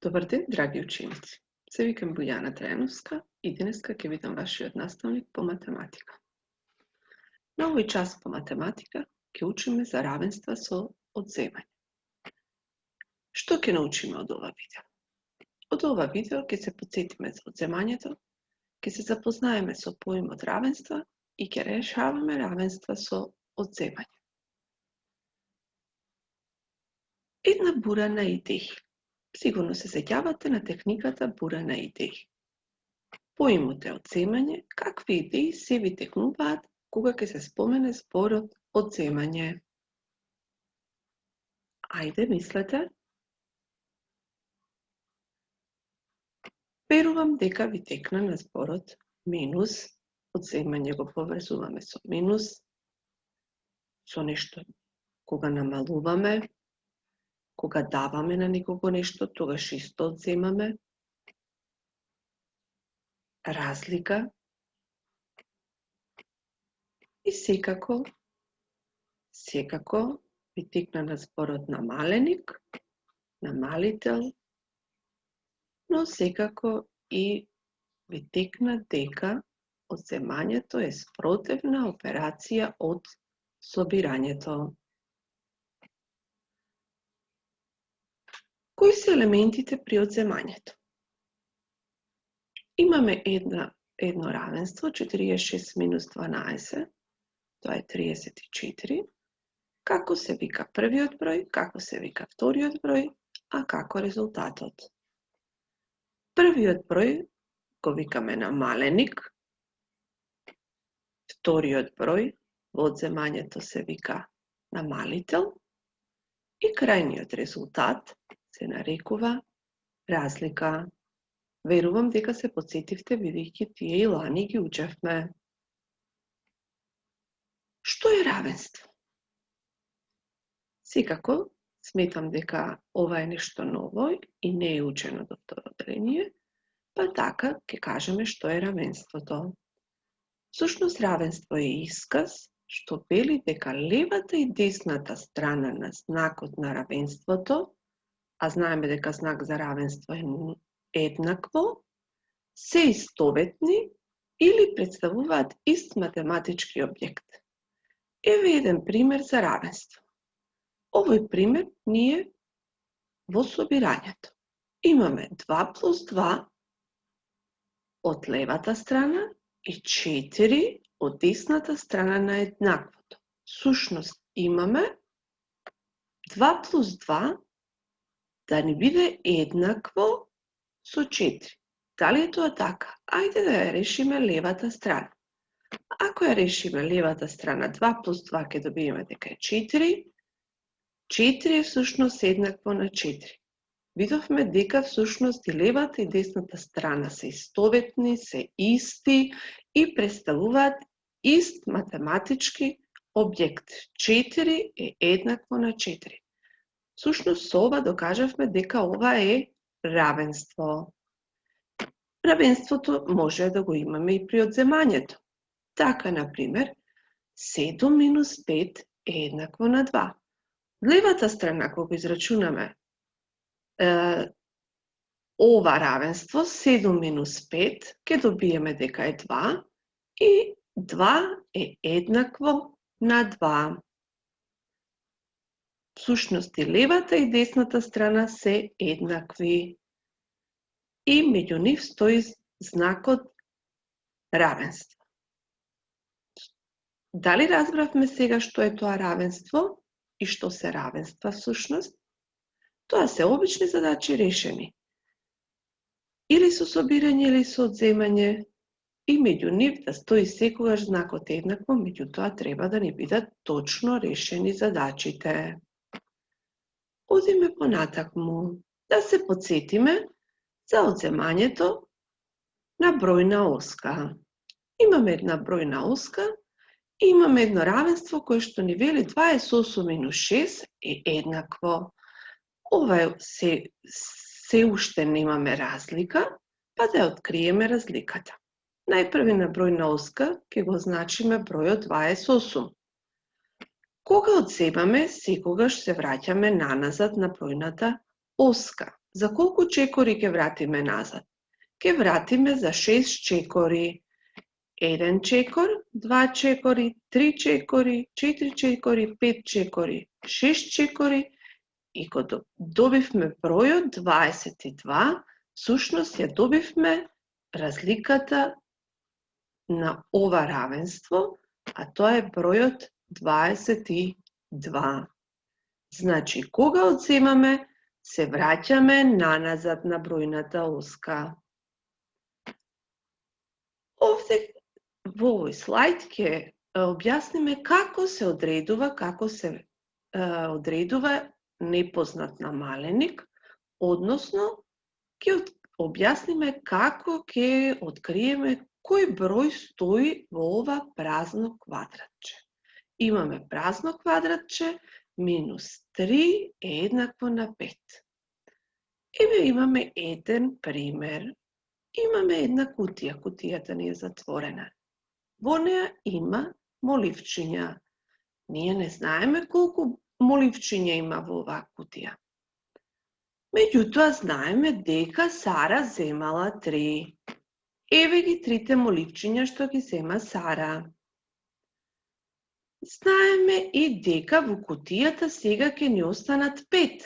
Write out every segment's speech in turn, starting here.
Добар ден, драги ученици! Се викам Бојана Трајановска и денеска ќе бидам вашиот наставник по математика. На овој час по математика ќе учиме за равенства со одземање. Што ќе научиме од ова видео? Од ова видео ќе се потсетиме за одземањето, ќе се запознаеме со поимот равенства и ќе решаваме равенства со одземање. Една бура на идеи. Сигурно се сеќавате на техниката бура на идеи. Поимот е одземање, какви идеи се ви текнуваат кога ќе се спомене зборот одземање. Ајде, мислете. Верувам дека ви текна на зборот минус. Одземање го поврзуваме со минус, со нешто кога намалуваме. Кога даваме на некого нешто, тогаш исто одземаме. Разлика. И секако ви текна на зборот намаленик, намалител, но секако и ви текна дека одземањето е спротивна операција од собирањето. Кои се елементите при одземањето? Имаме едно равенство, 46 минус 12, тоа е 34. Како се вика првиот број, како се вика вториот број, а како резултатот? Првиот број го викаме намаленик, вториот број во одземањето се вика намалител и крајниот резултат се нарекува разлика. Верувам дека се потсетивте бидејќи тие и лани ги учевме. Што е равенство? Секако, сметам дека ова е нешто ново и не е учено до второ одделение, па така ќе кажеме што е равенството. Всушност равенство е исказ што вели дека левата и десната страна на знакот на равенството, а знаеме дека знак за равенство е еднакво, се истоветни или представуваат ист математички објект. Еве еден пример за равенство. Овој пример ни е во собирањето. Имаме 2 плюс 2 од левата страна и 4 од десната страна на еднаквото. Сушност имаме 2 плюс 2 да ни биде еднакво со 4. Дали е тоа така? Ајде да ја решиме левата страна. Ако ја решиме левата страна 2 плюс 2 ќе добиеме дека е 4. 4 е всушност еднакво на 4. Видовме дека всушност и левата и десната страна се истоветни, се исти и представуваат ист математички објект. 4 е еднакво на 4. Всушност со ова докажавме дека ова е равенство. Равенството може да го имаме и при одземањето. Така, например, 7 минус 5 е еднакво на 2. Левата страна, кога израчунаме ова равенство, 7 минус 5, ќе добиеме дека е 2 и 2 е еднакво на 2. Всушност и левата и десната страна се еднакви. И меѓу нив стои знакот равенство. Дали разбравме сега што е тоа равенство и што се равенства всушност? Тоа се обични задачи решени. Или со собирање, или со одземање. И меѓу нив да стои секогаш знакот еднакво, меѓутоа треба да ни бидат точно решени задачите. Одиме понатаму, да се потсетиме за одземањето на бројна оска. Имаме една бројна оска и имаме едно равенство кое што ни вели 28 минус 6 е еднакво. Ова се уште немаме разлика, па да ја откриеме разликата. Најпрви на бројна оска ќе го означиме бројот 28. Кога одземаме, секогаш се враќаме наназад на бројната оска. За колку чекори ќе вратиме назад? Ќе вратиме за 6 чекори. 1 чекор, 2 чекори, 3 чекори, 4 чекори, 5 чекори, 6 чекори и кога добивме бројот 22, всушност ја добивме разликата на ова равенство, а тоа е бројот 22. Значи, кога одземаме, се враќаме наназад на бројната оска. Овде во овој слайд ќе објасниме како се одредува непознат намаленик, односно ќе објасниме како ќе откриеме кој број стои во ова празно квадратче. Имаме празно квадратче, минус 3 е еднакво на 5. Еве имаме еден пример. Имаме една кутија, кутијата ни е затворена. Во неја има моливчиња. Ние не знаеме колку моливчиња има во оваа кутија. Меѓутоа знаеме дека Сара земала 3. Еве ги 3 моливчиња што ги зема Сара. Знаеме и дека во кутијата сега ќе ни останат 5.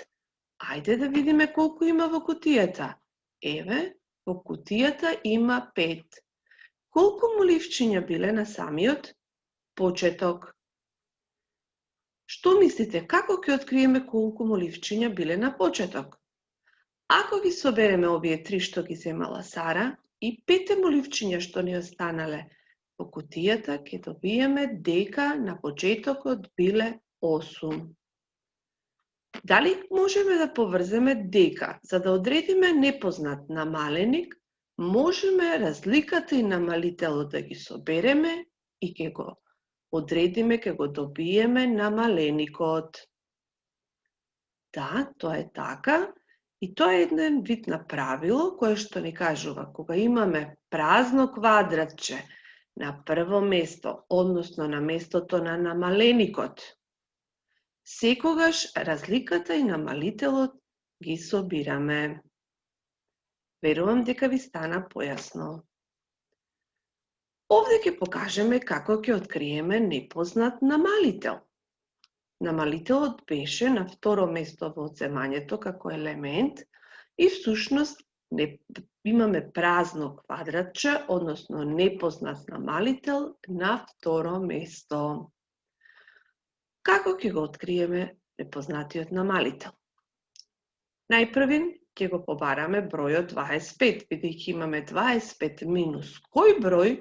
Ајде да видиме колку има во кутијата. Еве, во кутијата има 5. Колку моливчиња биле на самиот почеток? Што мислите, како ќе откриеме колку моливчиња биле на почеток? Ако ги собереме овие 3 што ги земала Сара и 5 моливчиња што ни останале во кутијата, ќе добиеме дека на почетокот биле 8. Дали можеме да поврземе дека, за да одредиме непознат намаленик, можеме разликата и намалителот да ги собереме и ќе го одредиме, ќе го добиеме намаленикот? Да, тоа е така. И тоа е еден вид на правило кое што ни кажува кога имаме празно квадратче на прво место, односно на местото на намаленикот, секогаш разликата и намалителот ги собираме. Верувам дека ви стана појасно. Овде ќе покажеме како ќе откриеме непознат намалител. Намалителот беше на второ место во одземањето како елемент и всушност имаме празно квадратче, односно непознат намалител на второ место. Како ќе го откриеме непознатиот намалител? Најпрвин ќе го побараме бројот 25, бидејќи имаме 25 минус кој број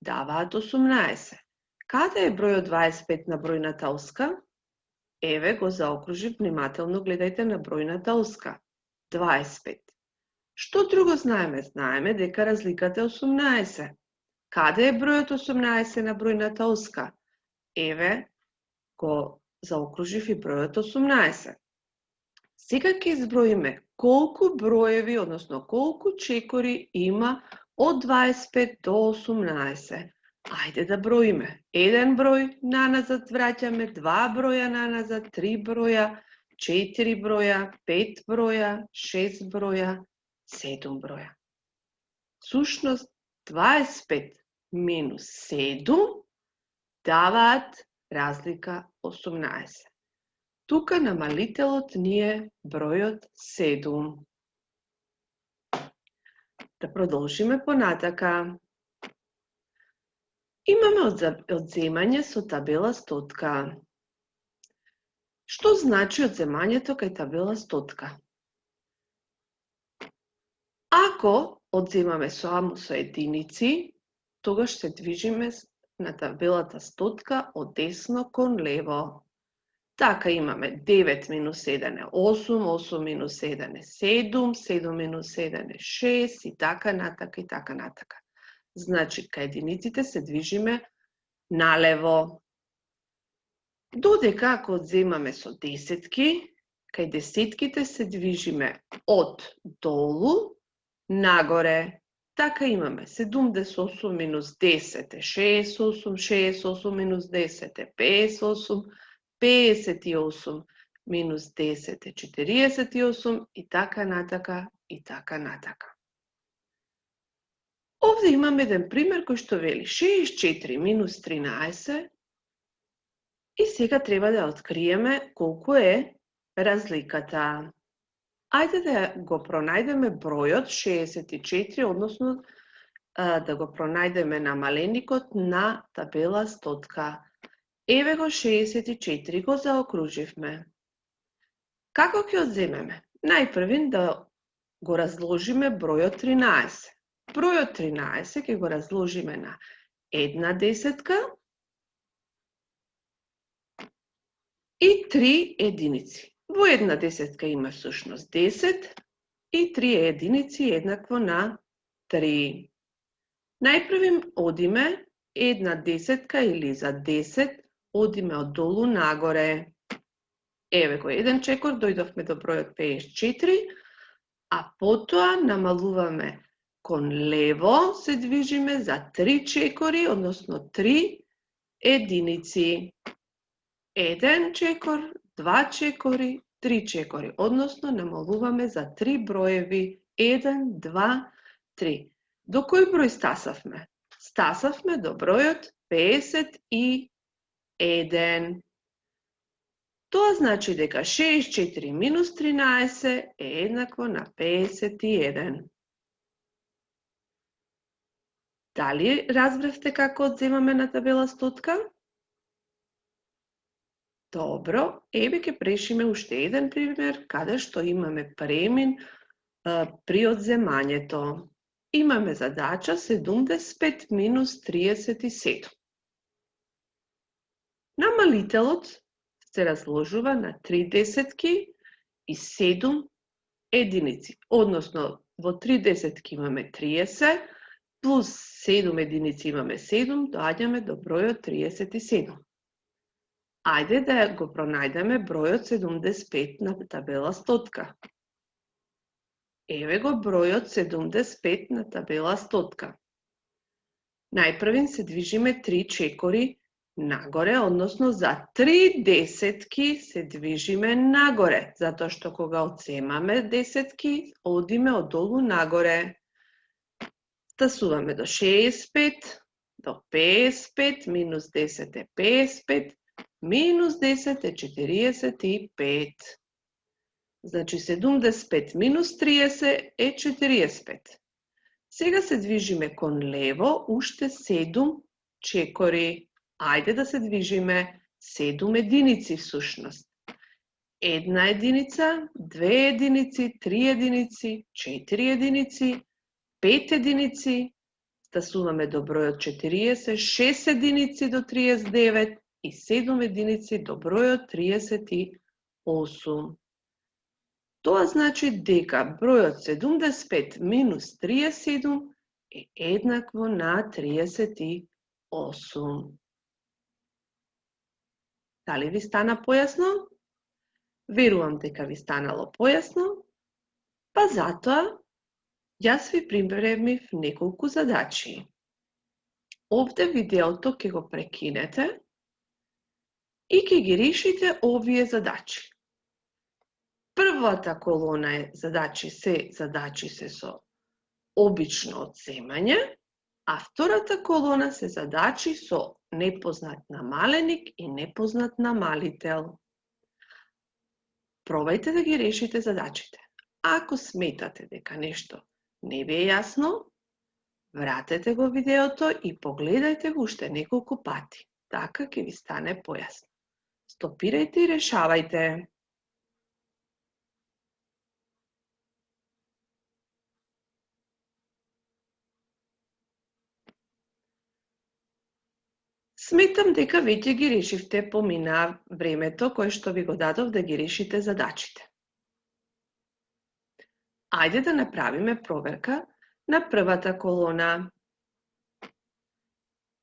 даваат 18. Каде е бројот 25 на бројната оска? Еве го заокружив, внимателно гледајте на бројната оска. 25. Што друго знаеме? Знаеме дека разликата е 18. Каде е бројот 18 на бројната оска? Еве го заокружив и бројот 18. Сега ќе изброиме колку броеви, односно колку чекори има од 25 до 18. Ајде да броиме. 1 број наназад враќаме, 2 броја наназад, 3 броја, 4 броја, 5 броја, 6 броја, 7 броја. Сушност 25 минус 7 даваат разлика 18. Тука намалителот ни е бројот 7. Да продолжиме понатака. Имаме одземање со табела стотка. Што значи одземањето кај табела стотка? Ако одземаме само со единици, тогаш се движиме на табелата стотка од десно кон лево. Така имаме 9 минус 1 е 8, 8 минус 1 е 7, 7 минус 1 е 6 и така натака и така натака. Значи, кај единиците се движиме налево. Додека ако одземаме со десетки, кај десетките се движиме од долу нагоре. Така имаме 78 минус 10 е 68, 68 минус 10 е 58, 58. минус 10 е 48 и така натака и така натака. Овде имам еден пример кој што вели 64 минус 13 и сега треба да откриеме колку е разликата. Ајде да го пронајдеме бројот 64, односно да го пронајдеме намаленикот на табела стотка. Еве го 64, го заокруживме. Како ќе одземеме? Најпрвин да го разложиме бројот 13. Бројот 13 ќе го разложиме на една десетка и 3 единици. Во една десетка има всушност 10 и 3 единици еднакво на 3. Најпрвим одиме една десетка или за 10, одиме од долу нагоре. Еве го еден чекор, дојдовме до бројот 54, а потоа намалуваме кон лево, се движиме за 3 чекори, односно 3 единици. Еден чекор, 2 чекори, 3 чекори, односно намалуваме за 3 броеви, 1, 2, 3. До кој број стасавме? Стасавме до бројот 51. Тоа значи дека 64 минус 13 е еднакво на 51. Дали разбравте како одземаме на табела стотка? Добро, еве ќе прешиме уште еден пример каде што имаме премин при одземањето. Имаме задача 75 минус 37. Намалителот се разложува на 3 десетки и 7 единици. Односно, во 3 десетки имаме 30, плюс 7 единици имаме 7, доаѓаме до бројот 37. Ајде да го пронајдеме бројот 75 на табела стотка. Еве го бројот 75 на табела стотка. Најпрвин се движиме 3 чекори нагоре, односно за 3 десетки се движиме нагоре, затоа што кога одземаме десетки, одиме од долу нагоре. Стасуваме до 65, до 55, минус 10 е 55, минус 10 е 45. Значи 75 минус 30 е 45. Сега се движиме кон лево, уште 7 чекори. Ајде да се движиме 7 единици всушност. Една единица, 2 единици, 3 единици, 4 единици, 5 единици, стасуваме до бројот 40, 6 единици до 39 и 7 единици до бројот 38. Тоа значи дека бројот 75 минус 37 е еднакво на 38. Дали ви стана појасно? Верувам дека ви станало појасно, па затоа јас ви припремив неколку задачи. Овде видеото ќе го прекинете и ќе ги решите овие задачи. Првата колона е задачи се со обично одземање, а втората колона се задачи со непознат намаленик и непознат намалител. Пробајте да ги решите задачите. Ако сметате дека нешто не ви е јасно, вратете го видеото и погледајте го уште неколку пати. Така ќе ви стане појасно. Стопирајте и решавајте. Сметам дека веќе ги решивте, помина времето кое што ви го дадов да ги решите задачите. Ајде да направиме проверка на првата колона.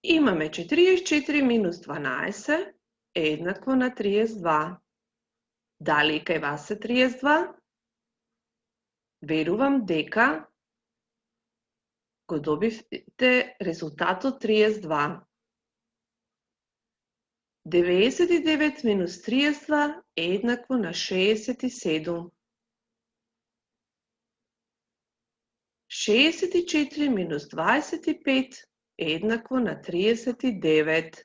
Имаме 44 минус 12 е еднакво на 32. Дали кај вас е 32? Верувам дека го добивте резултатот 32. 99 минус 32 е еднакво на 67. 64 минус 25 е еднакво на 39.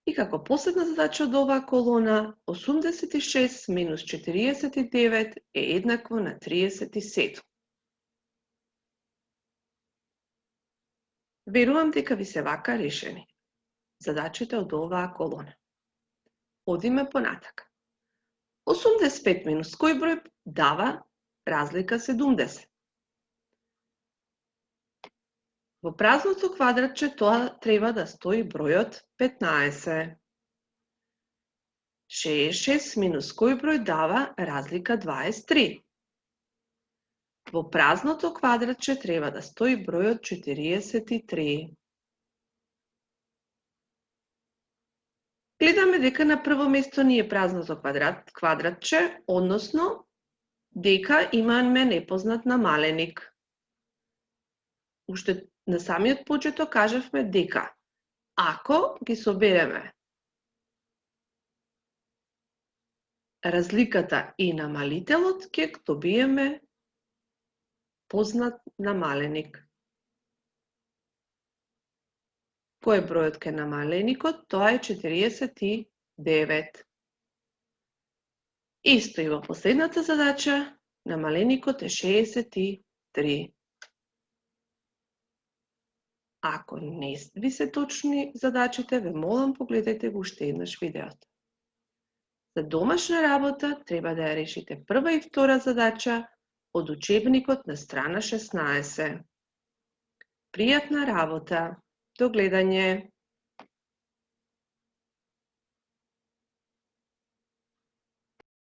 И како последна задача од оваа колона, 86 минус 49 е еднакво на 37. Верувам дека ви се вака решени задачите од оваа колона. Одиме понатака. 85 минус кој број дава разлика 70? Во празното квадратче тоа треба да стои бројот 15. 66 минус кој број дава разлика 23? Во празното квадратче треба да стои бројот 43. Гледаме дека на прво место ни е празното квадратче, односно дека имаме непознат намаленик. Уште на самиот почеток кажавме дека ако ги собереме разликата и намалителот, ќе добиеме познат намаленик. Кој е бројот кај намаленикот? Тоа е 49. Исто и во последната задача, намаленикот е 63. Ако не ви се точни задачите, ве молам погледайте го уште еднаш видеото. За домашна работа треба да ја решите прва и втора задача од учебникот на страна 16. Пријатна работа! До гледање!